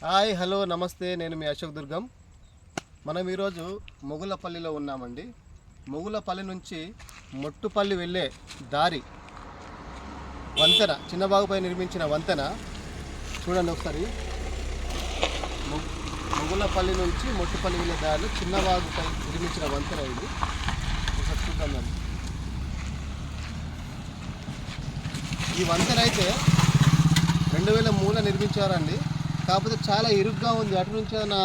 Hi hello నమస్తే, నేను మీ అశోక్ దుర్గం. మనం ఈరోజు మొగులపల్లిలో ఉన్నామండి. మొగులపల్లి నుంచి మొట్టుపల్లి వెళ్ళే దారి వంతెన, చిన్నబాగుపై నిర్మించిన వంతెన చూడండి ఒకసారి. మొగులపల్లి నుంచి మొట్టుపల్లి వెళ్ళే దారిలో చిన్నబాగుపై నిర్మించిన వంతెన ఇది. ఒకసారి చూద్దాం. ఈ వంతెన అయితే 2003లో నిర్మించారండి. కాకపోతే చాలా ఇరుగ్గా ఉంది. అటు నుంచి ఏమైనా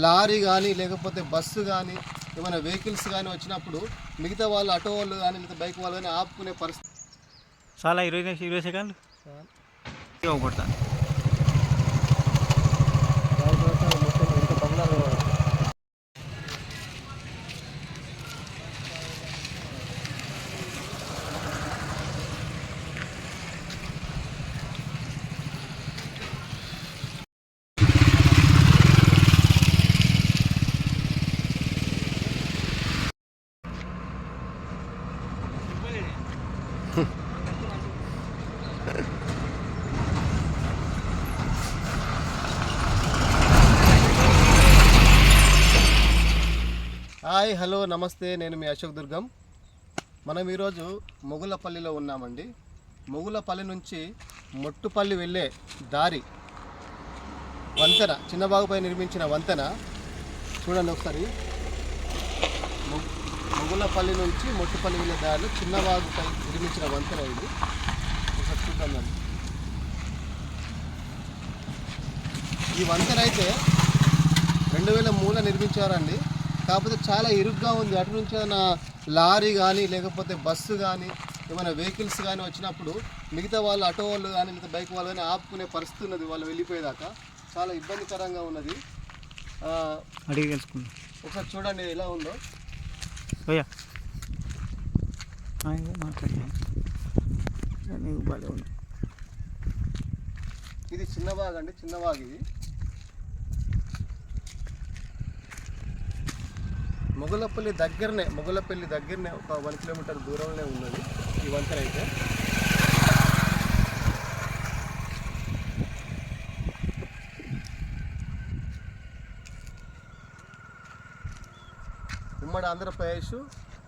లారీ కానీ లేకపోతే బస్సు కానీ ఏమైనా వెహికల్స్ కానీ వచ్చినప్పుడు మిగతా వాళ్ళు ఆటో వాళ్ళు కానీ లేదా బైక్ వాళ్ళు కానీ ఆపుకునే పరిస్థితి. చాలా 20 సెకండ్లు కొడతా. హాయ్ హలో నమస్తే, నేను మీ అశోక్ దుర్గం. మనం ఈరోజు మొగులపల్లిలో ఉన్నామండి. మొగులపల్లి నుంచి మొట్టుపల్లి వెళ్ళే దారి వంతెన, చిన్నబాగుపై నిర్మించిన వంతెన చూడండి ఒకసారి. మొగులపల్లి నుంచి మొట్టుపల్లి వెళ్ళే దారిలో చిన్నబాగుపై నిర్మించిన వంతెన ఇది. ఒకసారి చూద్దాం. ఈ వంతెన అయితే 2003లో నిర్మించారండి. కాకపోతే చాలా ఇరుగ్గా ఉంది. అటు నుంచి ఏమైనా లారీ కానీ లేకపోతే బస్సు కానీ ఏమైనా వెహికల్స్ కానీ వచ్చినప్పుడు మిగతా వాళ్ళు ఆటో వాళ్ళు కానీ లేదా బైక్ వాళ్ళు కానీ ఆపుకునే పరిస్థితి ఉన్నది. వాళ్ళు వెళ్ళిపోయేదాకా చాలా ఇబ్బందికరంగా ఉన్నది. అడిగి తెలుసుకుందాం. ఒకసారి చూడండి ఎలా ఉందో. ఇది చిన్నబాగ్ అండి, చిన్నబాగ్ ఇది. మొగులపల్లి దగ్గరనే ఒక 1 కిలోమీటర్ దూరంలో ఉన్నది ఈ వంతెన అయితే. ఉమ్మడి ఆంధ్రప్రదేశ్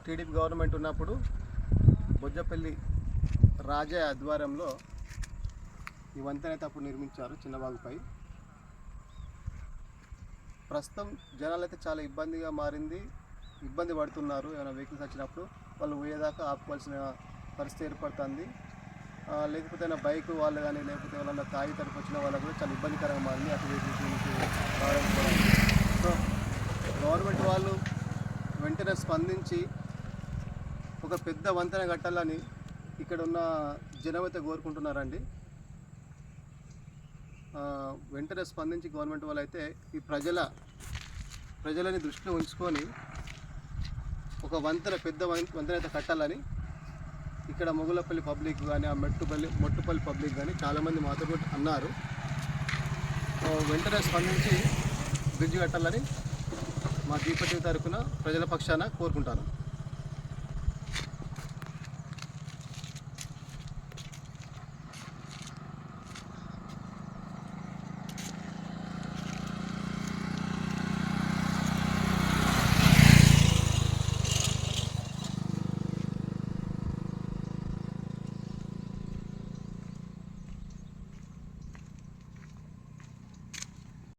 టీడీపీ గవర్నమెంట్ ఉన్నప్పుడు బొజ్జపల్లి రాజా ఆధ్వర్యంలో ఈ వంతెన అయితే అప్పుడు నిర్మించారు చిన్నబాగుపై. ప్రస్తుతం జనాలు అయితే చాలా ఇబ్బందిగా మారింది, ఇబ్బంది పడుతున్నారు. ఏమైనా వెహికల్స్ వచ్చినప్పుడు వాళ్ళు పోయేదాకా ఆపుకోవాల్సిన పరిస్థితి ఏర్పడుతుంది. లేకపోతే బైక్ వాళ్ళు కానీ లేకపోతే వాళ్ళ తాగి తరపు వచ్చిన వాళ్ళకు కూడా చాలా ఇబ్బందికరంగా మారింది అటు వెహికల్స్ నుంచి రావడం కూడా. సో గవర్నమెంట్ వాళ్ళు వెంటనే స్పందించి ఒక పెద్ద వంతెన కట్టాలని ఇక్కడ ఉన్న జనం అయితే కోరుకుంటున్నారండి. వెంటనే స్పందించి గవర్నమెంట్ వాళ్ళు అయితే ఈ ప్రజలని దృష్టిలో ఉంచుకొని ఒక పెద్ద వంతెన అయితే కట్టాలని ఇక్కడ మొగులపల్లి పబ్లిక్ కానీ ఆ మొట్టుపల్లి పబ్లిక్ కానీ చాలామంది మాతో అన్నారు. వెంటనే స్పందించి బ్రిడ్జ్ కట్టాలని మా దీపటి తరఫున ప్రజల పక్షాన కోరుకుంటాను.